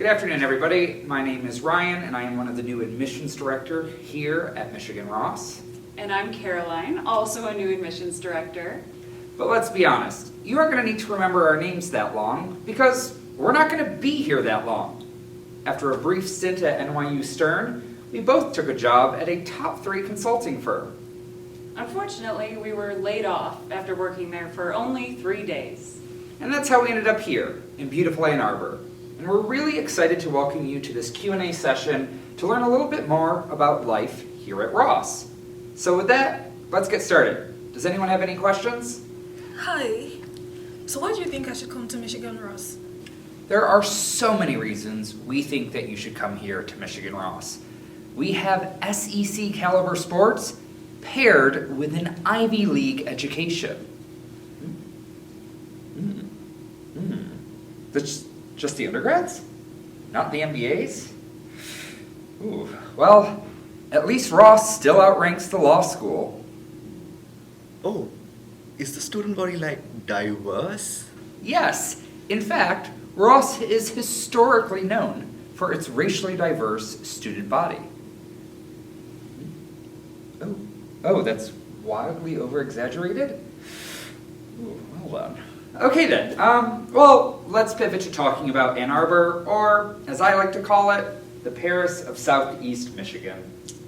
Good afternoon, everybody. My name is Ryan, and I am one of the new admissions director here at Michigan Ross. And I'm Caroline, also a new admissions director. But let's be honest, you aren't going to need to remember our names that long because we're not going to be here that long. After a brief stint at NYU Stern, we both took a job at a top 3 consulting firm. Unfortunately, we were laid off after working there for only 3 days. And that's how we ended up here in beautiful Ann Arbor. And we're really excited to welcome you to this Q&A session to learn a little bit more about life here at Ross. So with that, let's get started. Does anyone have any questions? Hi. So why do you think I should come to Michigan Ross? There are so many reasons we think that you should come here to Michigan Ross. We have SEC caliber sports paired with an Ivy League education. That's just the undergrads? Not the MBAs? Ooh, well, at least Ross still outranks the law school. Oh, is the student body diverse? Yes, in fact, Ross is historically known for its racially diverse student body. Oh, that's wildly over-exaggerated? Ooh, well done. Okay then, well, let's pivot to talking about Ann Arbor, or as I like to call it, the Paris of Southeast Michigan.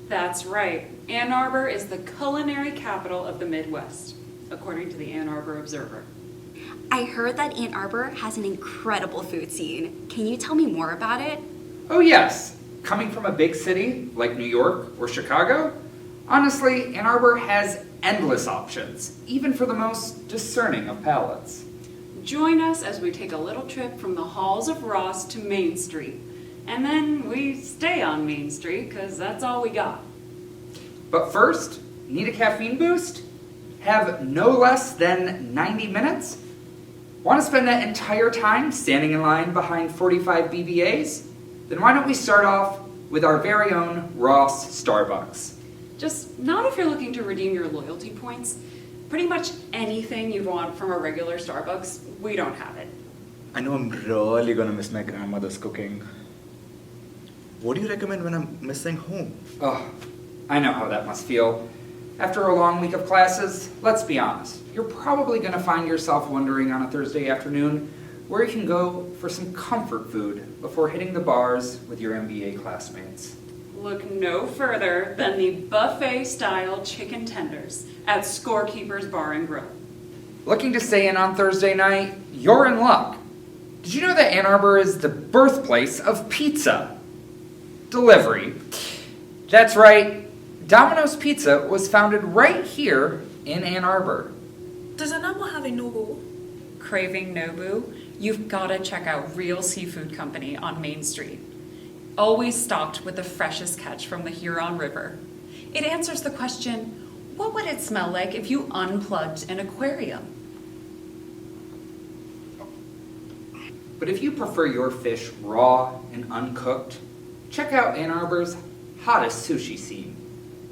That's right. Ann Arbor is the culinary capital of the Midwest, according to the Ann Arbor Observer. I heard that Ann Arbor has an incredible food scene. Can you tell me more about it? Oh yes, coming from a big city like New York or Chicago, honestly, Ann Arbor has endless options, even for the most discerning of palates. Join us as we take a little trip from the halls of Ross to Main Street. And then we stay on Main Street, because that's all we got. But first, need a caffeine boost? Have no less than 90 minutes? Want to spend that entire time standing in line behind 45 BBAs? Then why don't we start off with our very own Ross Starbucks? Just not if you're looking to redeem your loyalty points. Pretty much anything you want from a regular Starbucks, we don't have it. I know I'm really gonna miss my grandmother's cooking. What do you recommend when I'm missing home? Oh, I know how that must feel. After a long week of classes, let's be honest, you're probably going to find yourself wondering on a Thursday afternoon where you can go for some comfort food before hitting the bars with your MBA classmates. Look no further than the buffet-style chicken tenders at Scorekeeper's Bar and Grill. Looking to stay in on Thursday night? You're in luck. Did you know that Ann Arbor is the birthplace of pizza? Delivery. That's right. Domino's Pizza was founded right here in Ann Arbor. Does Ann Arbor have a Nobu? Craving Nobu? You've got to check out Real Seafood Company on Main Street. Always stocked with the freshest catch from the Huron River. It answers the question, what would it smell like if you unplugged an aquarium? But if you prefer your fish raw and uncooked, check out Ann Arbor's hottest sushi scene,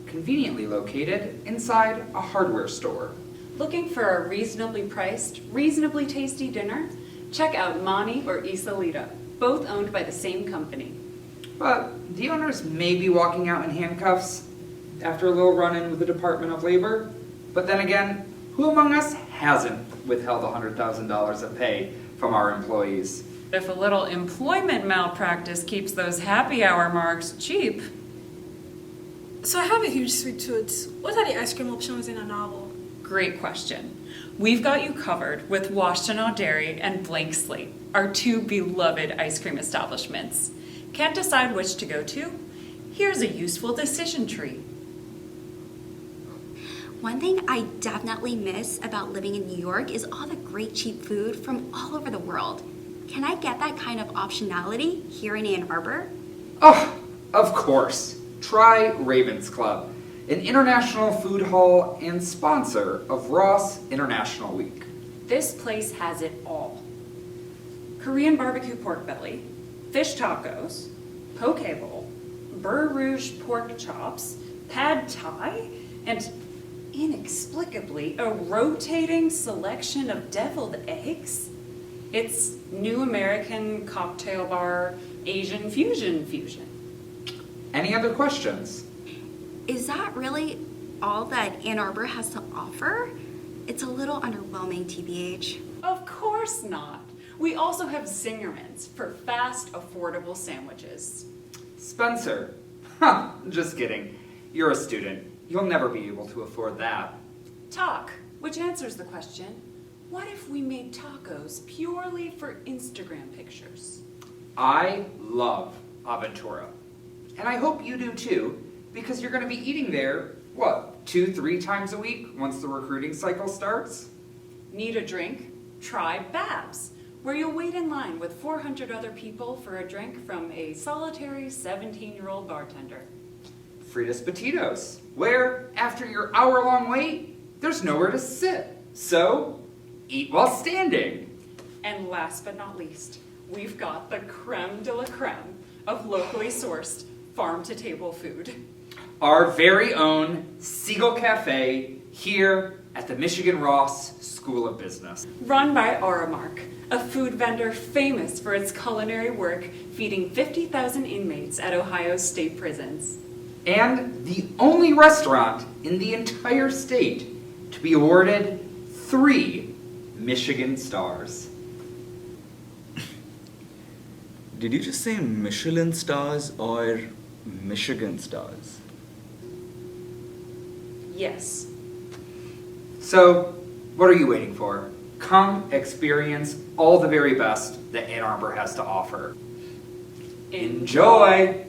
conveniently located inside a hardware store. Looking for a reasonably priced, reasonably tasty dinner? Check out Mani or Isalita, both owned by the same company. But the owners may be walking out in handcuffs after a little run-in with the Department of Labor. But then again, who among us hasn't withheld $100,000 of pay from our employees? If a little employment malpractice keeps those happy hour marks cheap. So I have a huge sweet tooth. What are the ice cream options in Ann Arbor? Great question. We've got you covered with Washtenaw Dairy and Blank Slate, our 2 beloved ice cream establishments. Can't decide which to go to? Here's a useful decision tree. One thing I definitely miss about living in New York is all the great cheap food from all over the world. Can I get that kind of optionality here in Ann Arbor? Oh, of course. Try Ravens Club, an international food hall and sponsor of Ross International Week. This place has it all. Korean barbecue pork belly, fish tacos, poke bowl, Beurre Rouge pork chops, pad thai, and inexplicably a rotating selection of deviled eggs. It's New American cocktail bar, Asian fusion. Any other questions? Is that really all that Ann Arbor has to offer? It's a little underwhelming, TBH. Of course not. We also have Zingerman's for fast, affordable sandwiches. Spencer. Huh, just kidding. You're a student. You'll never be able to afford that. Talk, which answers the question, what if we made tacos purely for Instagram pictures? I love Aventura. And I hope you do too, because you're going to be eating there, 2-3 times a week once the recruiting cycle starts? Need a drink? Try Babs, where you'll wait in line with 400 other people for a drink from a solitary 17-year-old bartender. Fritas Petitos, where, after your hour-long wait, there's nowhere to sit. So, eat while standing. And last but not least, we've got the creme de la creme of locally sourced farm-to-table food. Our very own Siegel Cafe here at the Michigan Ross School of Business. Run by Aramark, a food vendor famous for its culinary work feeding 50,000 inmates at Ohio's state prisons. And the only restaurant in the entire state to be awarded 3 Michigan stars. Did you just say Michelin stars or Michigan stars? Yes. So, what are you waiting for? Come experience all the very best that Ann Arbor has to offer. Enjoy!